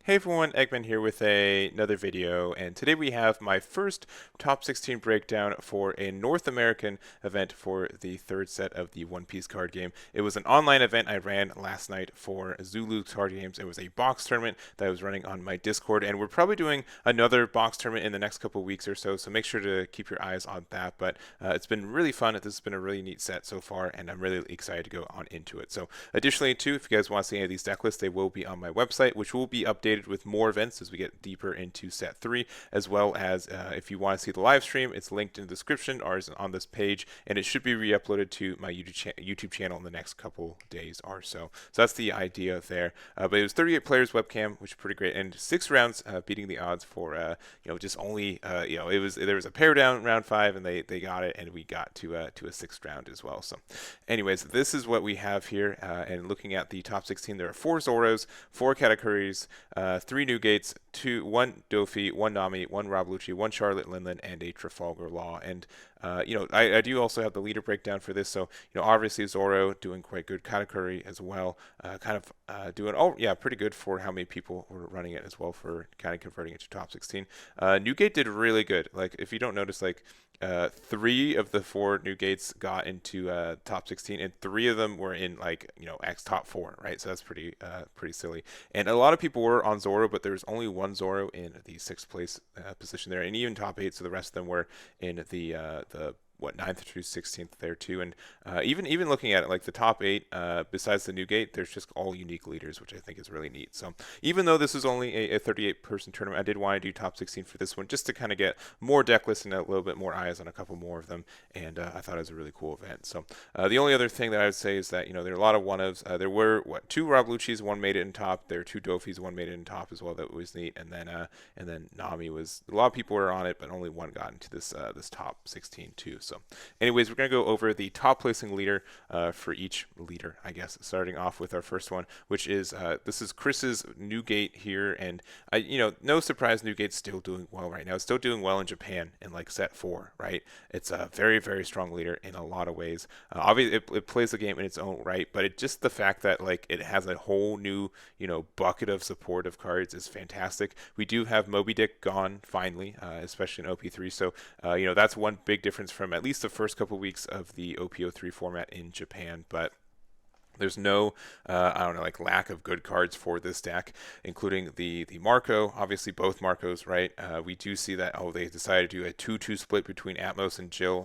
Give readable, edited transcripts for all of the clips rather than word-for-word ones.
Hey everyone, Eggman here with another video, and today we have my first top 16 breakdown for a North American event for the third set of the One Piece card game. It was an online event I ran last night for Zulu card games. It was a box tournament that I was running on my Discord, and we're probably doing another box tournament in the next couple weeks or so, so make sure to keep your eyes on that. But it's been really fun. This has been a really neat set so far, and I'm really excited to go on into it. So additionally, too, if you guys want to see any of these deck lists, they will be on my website, which will be updated with more events as we get deeper into set 3, as well as if you want to see the live stream, it's linked in the description or is on this page, and it should be re-uploaded to my YouTube channel in the next couple days or so. So that's the idea there. But it was 38 players webcam, which is pretty great, and 6 rounds, beating the odds for just only there was a pair down round 5, and they got it, and we got to a 6th round as well. So anyways, this is what we have here, and looking at the top 16, there are 4 Zoros, 4 Katakuris, 3 Newgates, 1 Doffy, 1 Nami, 1 Lucci, 1 Charlotte Linlin, and a Trafalgar Law. And I do also have the leader breakdown for this. So obviously Zoro doing quite good, Katakuri as well, doing pretty good for how many people were running it as well for kind of converting it to top 16. Newgate did really good. Like if you don't notice, like 3 of the 4 Newgates got into top 16, and 3 of them were in X top 4, right? So that's pretty silly. And a lot of people were on Zoro, but there was only 1 Zoro in the 6th place position there, and even top 8. So the rest of them were in the ninth through 16th there too. And even looking at it, like the top 8, besides the Newgate, there's just all unique leaders, which I think is really neat. So even though this is only a 38 person tournament, I did want to do top 16 for this one, just to kind of get more deck lists and a little bit more eyes on a couple more of them. And I thought it was a really cool event. So the only other thing that I would say is that there are a lot of one-ofs. There were 2 Rob Lucci's, 1 made it in top. There were 2 Doffy's, 1 made it in top as well. That was neat. And then Nami was, a lot of people were on it, but only 1 got into this top 16 too. So anyways, we're going to go over the top placing leader for each leader, I guess, starting off with our first one, which is this is Chris's Newgate here. And no surprise, Newgate's still doing well right now. It's still doing well in Japan in like set 4, right? It's a very, very strong leader in a lot of ways. Obviously, it plays the game in its own right, but it just the fact that like it has a whole new bucket of support of cards is fantastic. We do have Moby Dick gone finally, especially in OP3. So that's one big difference from at least the first couple weeks of the OP03 format in Japan, but there's no, lack of good cards for this deck, including the Marco. Obviously, both Marcos, right? We do see that they decided to do a 2-2 split between Atmos and Jill.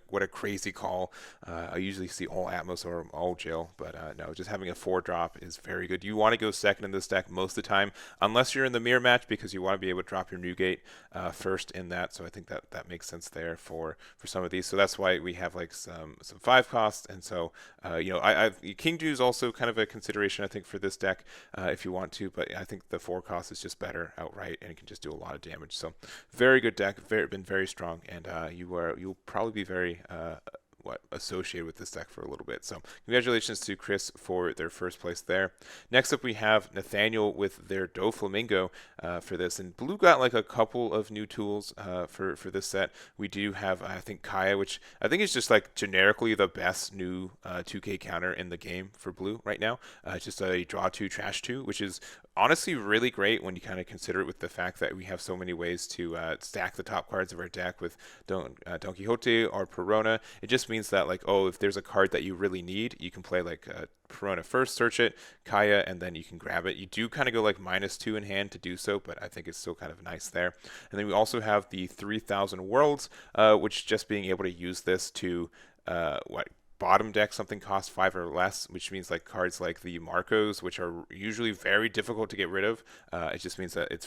What a crazy call. I usually see all Atmos or all Jill, but no, just having a 4-drop is very good. You want to go second in this deck most of the time, unless you're in the mirror match, because you want to be able to drop your Newgate first in that. So I think that makes sense there for some of these. So that's why we have like some 5 costs, and so King Dew is also kind of a consideration, I think, for this deck if you want to, but I think the 4 cost is just better outright, and it can just do a lot of damage. So very good deck, been very strong, and you'll probably be very associated with this deck for a little bit. So congratulations to Chris for their first place there. Next up, we have Nathaniel with their Doflamingo for this, and Blue got like a couple of new tools for this set. We do have, I think, Kaya, which I think is just like generically the best new 2K counter in the game for Blue right now. Just a draw 2, trash 2, which is honestly really great when you kind of consider it with the fact that we have so many ways to stack the top cards of our deck with Don Quixote or Perona. It just means that if there's a card that you really need, you can play like Perona first, search it, Kaya, and then you can grab it. You do kind of go like -2 in hand to do so, but I think it's still kind of nice there. And then we also have the 3000 Worlds, which just being able to use this to bottom deck something costs 5 or less, which means like cards like the Marcos, which are usually very difficult to get rid of. It just means that it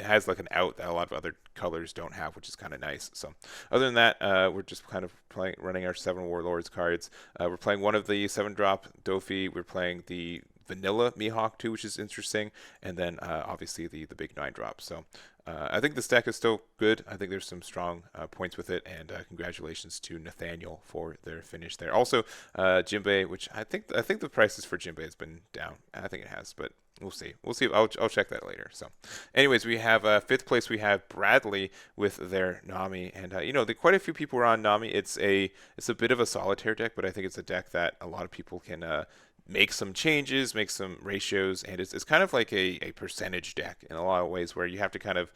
has like an out that a lot of other colors don't have, which is kind of nice. So other than that, we're just kind of running our 7 Warlords cards. We're playing one of the 7-drop Doffy. We're playing the vanilla Mihawk too, which is interesting, and then obviously the big 9-drop. So I think this deck is still good. I think there's some strong points with it, and congratulations to Nathaniel for their finish there. Also, Jinbei, which I think the prices for Jinbei has been down. I think it has, but we'll see. I'll check that later. So, anyways, we have 5th place. We have Bradley with their Nami, and quite a few people are on Nami. It's a bit of a solitaire deck, but I think it's a deck that a lot of people can make some changes, make some ratios, and it's kind of like a percentage deck in a lot of ways where you have to kind of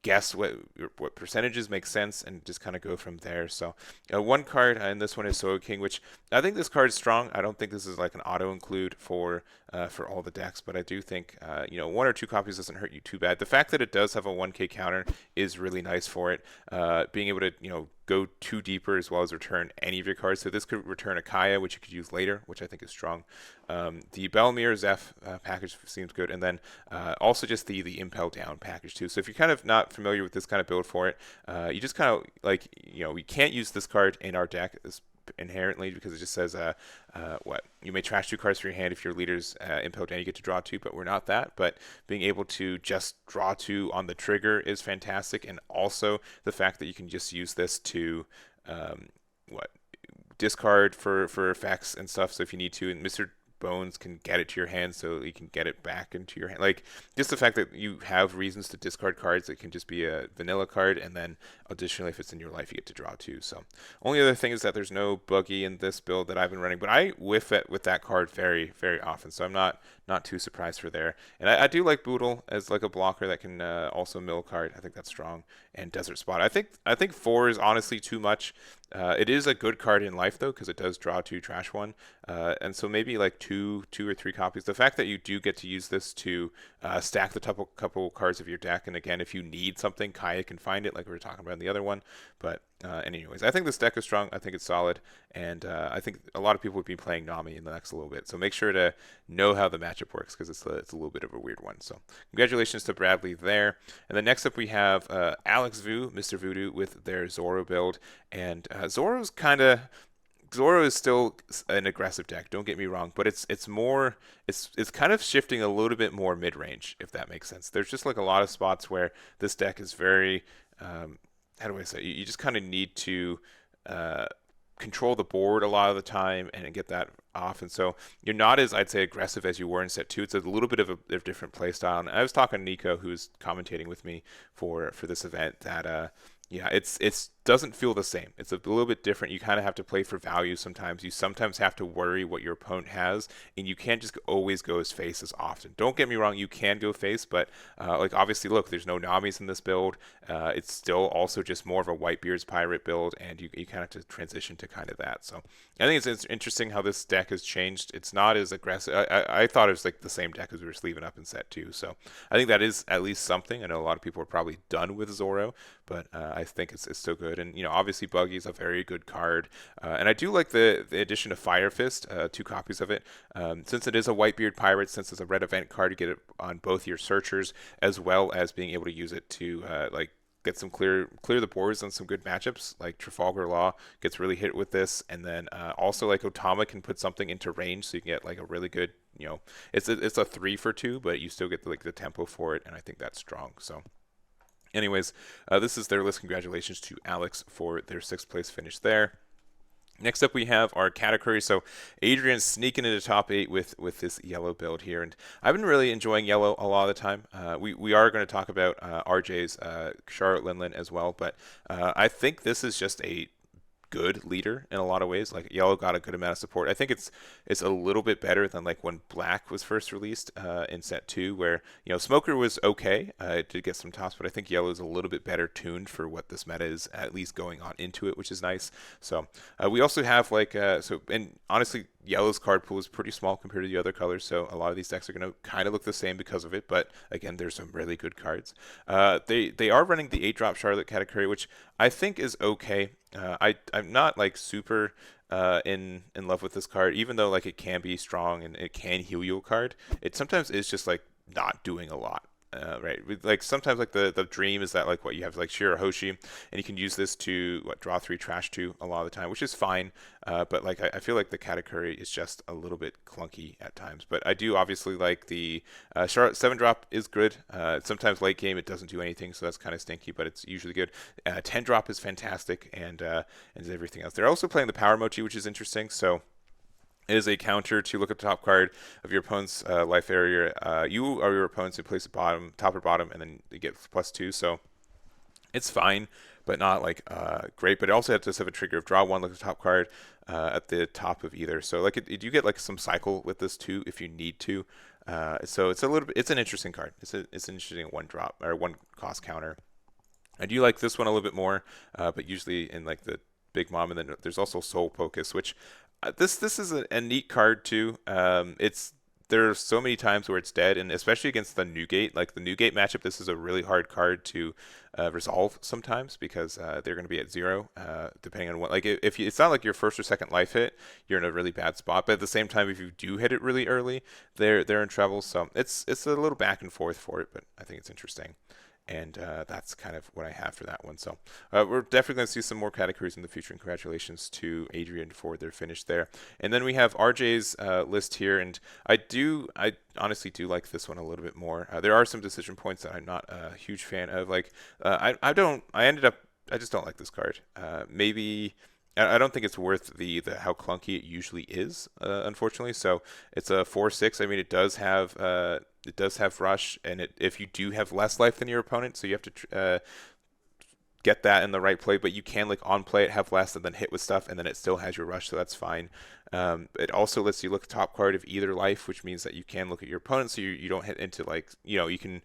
guess what percentages make sense and just kind of go from there. So one card and this one is Soul King, which I think this card is strong. I don't think this is like an auto include for all the decks, but I do think one or two copies doesn't hurt you too bad. The fact that it does have a 1K counter is really nice for it. Being able to go 2 deeper as well as return any of your cards. So this could return a Kaya, which you could use later, which I think is strong. The Belmir Zeph package seems good, and then also just the Impel Down package too. So if you're kind of not familiar with this kind of build for it, you just kind of like we can't use this card in our deck inherently because it just says you may trash 2 cards from your hand if your leader's Impel Down, you get to draw 2, but we're not that. But being able to just draw 2 on the trigger is fantastic, and also the fact that you can just use this to discard for effects and stuff. So if you need to, and Mr. Bones can get it to your hand so you can get it back into your hand. Like, just the fact that you have reasons to discard cards, it can just be a vanilla card, and then additionally if it's in your life you get to draw 2. So only other thing is that there's no buggy in this build that I've been running, but I whiff it with that card very, very often, so I'm not too surprised for there. And I do like Boodle as like a blocker that can also mill card. I think that's strong. And Desert Spot, I think 4 is honestly too much. It is a good card in life though, because it does draw 2, trash 1, and so maybe like two or three copies. The fact that you do get to use this to stack the couple cards of your deck, and again, if you need something, Kaya can find it, like we were talking about in the other one. But anyways, I think this deck is strong. I think it's solid, and I think a lot of people would be playing Nami in the next little bit. So make sure to know how the matchup works, because it's a little bit of a weird one. So congratulations to Bradley there. And then next up we have Alex Vu, Mr. Voodoo, with their Zoro build, and Zoro is still an aggressive deck, don't get me wrong, but it's kind of shifting a little bit more mid-range, if that makes sense. There's just like a lot of spots where this deck is very how do I say, you just kind of need to control the board a lot of the time and get that off, and so you're not as, I'd say, aggressive as you were in set 2. It's a little bit of a different play style, and I was talking to Nico, who's commentating with me for this event, that it's doesn't feel the same. It's a little bit different. You kind of have to play for value sometimes. You sometimes have to worry what your opponent has, and you can't just always go as face as often. Don't get me wrong, you can go face, but obviously, look, there's no Namis in this build. It's still also just more of a Whitebeard's Pirate build, and you kind of have to transition to kind of that. So I think it's interesting how this deck has changed. It's not as aggressive. I thought it was like the same deck as we were sleeving up in set 2. So I think that is at least something. I know a lot of people are probably done with Zoro, but I think it's still good. And obviously Buggy is a very good card, and I do like the addition of Fire Fist, 2 copies of it. Since it is a Whitebeard Pirate, since it's a red event card, you get it on both your searchers, as well as being able to use it to get some clear the boards on some good matchups. Like Trafalgar Law gets really hit with this, and then also like Otama can put something into range, so you can get like a really good, it's a 3 for 2, but you still get the tempo for it, and I think that's strong. So anyways, this is their list. Congratulations to Alex for their 6th place finish there. Next up, we have our Katakuri. So Adrian sneaking into top 8 with this yellow build here, and I've been really enjoying yellow a lot of the time. We are going to talk about RJ's Charlotte Linlin as well, but I think this is just a good leader in a lot of ways. Like, yellow got a good amount of support. I think it's a little bit better than like when black was first released in set 2, where Smoker was okay, it did get some tops, but I think yellow is a little bit better tuned for what this meta is at least going on into it, which is nice. So we also have and honestly, yellow's card pool is pretty small compared to the other colors, so a lot of these decks are going to kind of look the same because of it, but again, there's some really good cards. They are running the 8-drop Charlotte Katakuri, which I think is okay. I'm not like super in love with this card, even though like it can be strong and it can heal you a card. It sometimes is just like not doing a lot. Right, like sometimes like the dream is that like what you have like Shirahoshi, and you can use this to draw 3, trash 2 a lot of the time, which is fine. But like I feel like the Katakuri is just a little bit clunky at times. But I do obviously like the Charlotte 7-drop is good. Sometimes late game it doesn't do anything, so that's kind of stinky, but it's usually good. 10-drop is fantastic, and everything else. They're also playing the Power Mochi, which is interesting. So it is a counter to look at the top card of your opponent's life area. You or your opponents who place the top or bottom, and then they get +2. So It's fine, but not like great. But it also does have a trigger of draw one, like the top card at the top of either. So like you get like some cycle with this too if you need to. So it's a little bit. It's an interesting card. It's an interesting one drop or one cost counter. I do like this one a little bit more, but usually in like the Big Mom, and then there's also Soul Focus, which this is a neat card too. It's There's so many times where it's dead, and especially against the Newgate, like the Newgate matchup, this is a really hard card to resolve sometimes because they're going to be at 0, depending on what. Like if you, it's not like your first or second life hit, you're in a really bad spot. But at the same time, if you do hit it really early, they're in trouble. So it's a little back and forth for it, but I think it's interesting. And that's kind of what I have for that one. So we're definitely going to see some more categories in the future. And congratulations to Adrian for their finish there. And then we have RJ's list here, and I honestly do like this one a little bit more. There are some decision points that I'm not a huge fan of. Like I just don't like this card. Maybe. I don't think it's worth the how clunky it usually is, unfortunately. So it's a 4/6. I mean, it does have rush, and if you do have less life than your opponent, so you have to get that in the right play. But you can like on play it have less and then hit with stuff, and then it still has your rush, so that's fine. It also lets you look at the top card of either life, which means that you can look at your opponent, so you don't hit into like you can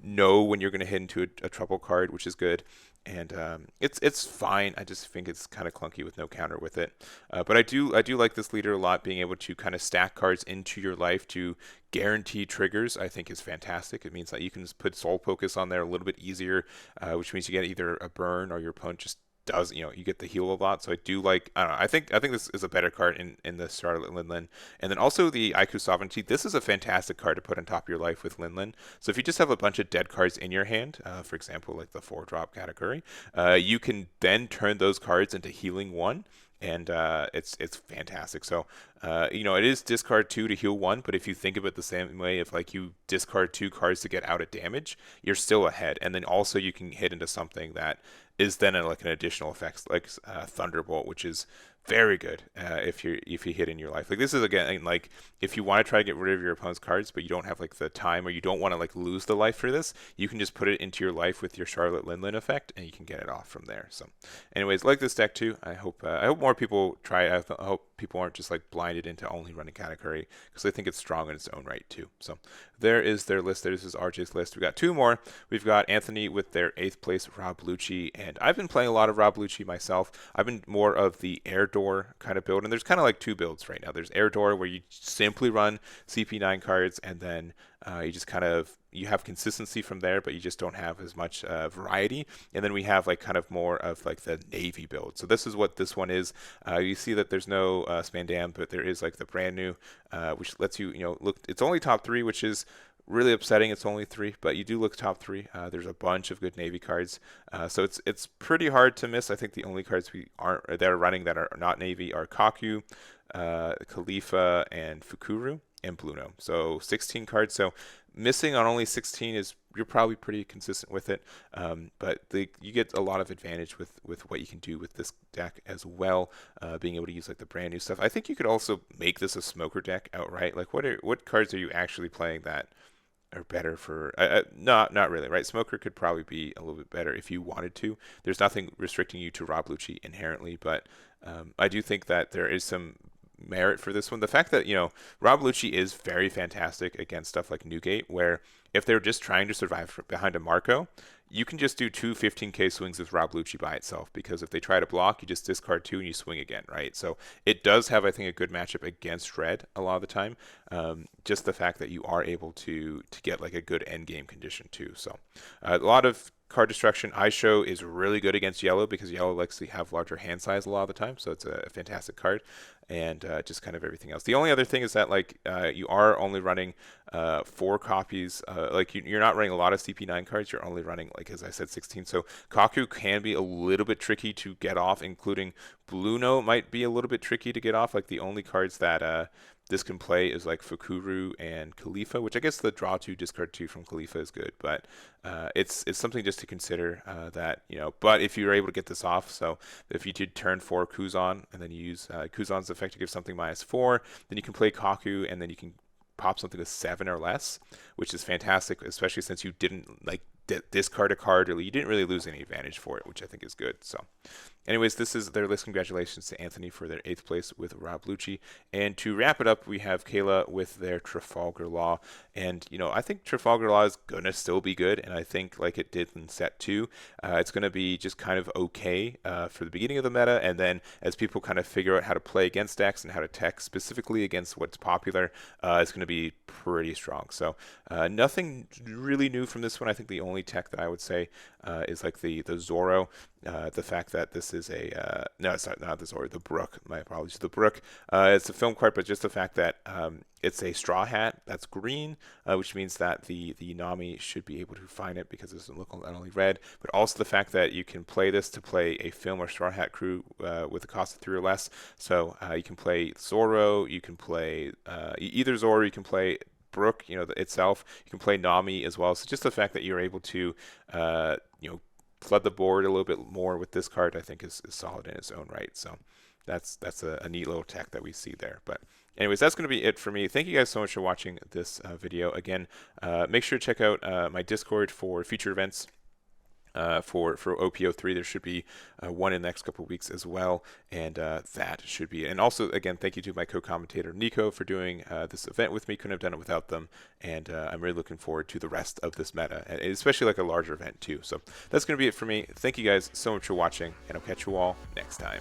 know when you're going to hit into a trouble card, which is good. And it's fine. I just think it's kind of clunky with no counter with it. But I do like this leader a lot. Being able to kind of stack cards into your life to guarantee triggers, I think is fantastic. It means that you can just put Soul Focus on there a little bit easier, which means you get either a burn or your opponent just does, you get the heal a lot. So I do like, I don't know, I think this is a better card in the Charlotte Linlin. And then also the Aiku Sovereignty. This is a fantastic card to put on top of your life with Linlin. So if you just have a bunch of dead cards in your hand, for example, like the 4-drop Katakuri, you can then turn those cards into healing 1. And it's fantastic. So it is discard 2 to heal 1, but if you think of it the same way, if like you discard 2 cards to get out of damage, you're still ahead. And then also you can hit into something that is then like an additional effect, like Thunderbolt, which is very good if you hit in your life. Like this is again like if you want to try to get rid of your opponent's cards, but you don't have like the time or you don't want to like lose the life for this, you can just put it into your life with your Charlotte Linlin effect, and you can get it off from there. So, anyways, like this deck too. I hope more people try it. I hope people aren't just like blinded into only running Katakuri, because I think it's strong in its own right too. So there is their list. This is RJ's list. We got 2 more. We've got Anthony with their 8th place Rob Lucci, and I've been playing a lot of Rob Lucci myself. I've been more of the air door kind of build, and there's kind of like 2 builds right now. There's air door where you simply run CP9 cards, and then you just kind of you have consistency from there, but you just don't have as much variety. And then we have like kind of more of like the navy build. So this is what this one is. You see that there's no Spandam, but there is like the brand new, which lets you look. It's only top 3, which is really upsetting. It's only 3, but you do look top 3. There's a bunch of good navy cards, so it's pretty hard to miss. I think the only cards that are running that are not navy are Kaku, Khalifa, and Fukuru, and Bluno. So 16 cards. So missing on only 16 is you're probably pretty consistent with it. But you get a lot of advantage with what you can do with this deck as well, being able to use like the brand new stuff. I think you could also make this a smoker deck outright. Like what cards are you actually playing that are better for not really, right? Smoker could probably be a little bit better if you wanted to. There's nothing restricting you to Rob Lucci inherently, but I do think that there is some merit for this one. The fact that Rob Lucci is very fantastic against stuff like Newgate, where if they're just trying to survive behind a Marco, you can just do 2 15k swings with Rob Lucci by itself, because if they try to block, you just discard 2 and you swing again, right? So it does have, I think, a good matchup against red a lot of the time. Just the fact that you are able to get like a good end game condition too. So a lot of card destruction. Aisho is really good against yellow, because yellow likes to have larger hand size a lot of the time, so it's a fantastic card. And just kind of everything else. The only other thing is that like you are only running 4 copies. Like you're not running a lot of CP9 cards. You're only running, like as I said, 16. So Kaku can be a little bit tricky to get off, including Bluno might be a little bit tricky to get off. Like the only cards that this can play is like Fukuru and Khalifa, which I guess the draw 2, discard 2 from Khalifa is good, but it's something just to consider that, but if you're able to get this off, so if you did turn 4 Kuzan, and then you use Kuzan's effect to give something -4, then you can play Kaku, and then you can pop something with 7 or less, which is fantastic, especially since you didn't like discard a card, or you didn't really lose any advantage for it, which I think is good. So anyways, this is their list. Congratulations to Anthony for their 8th place with Rob Lucci. And to wrap it up, we have Kayla with their Trafalgar Law. And, I think Trafalgar Law is going to still be good. And I think, like it did in set 2, it's going to be just kind of okay for the beginning of the meta. And then as people kind of figure out how to play against decks and how to tech specifically against what's popular, it's going to be pretty strong. So nothing really new from this one. I think the only tech that I would say is like the Zoro. The fact that this is no, it's not the Zoro, the Brook. My apologies, the Brook. It's a film card, but just the fact that it's a straw hat that's green, which means that the Nami should be able to find it because it doesn't look not only red, but also the fact that you can play this to play a film or straw hat crew with a cost of 3 or less. So you can play Zoro, you can play either Zoro, you can play Brook, itself. You can play Nami as well. So just the fact that you're able to, flood the board a little bit more with this card, I think is solid in its own right. So that's a neat little tech that we see there. But anyways, that's going to be it for me. Thank you guys so much for watching this video. Again, make sure to check out my Discord for future events. For OP03, there should be one in the next couple of weeks as well, and that should be it. And also, again, thank you to my co-commentator Nico for doing this event with me. Couldn't have done it without them, and I'm really looking forward to the rest of this meta, and especially like a larger event too. So that's going to be it for me. Thank you guys so much for watching, and I'll catch you all next time.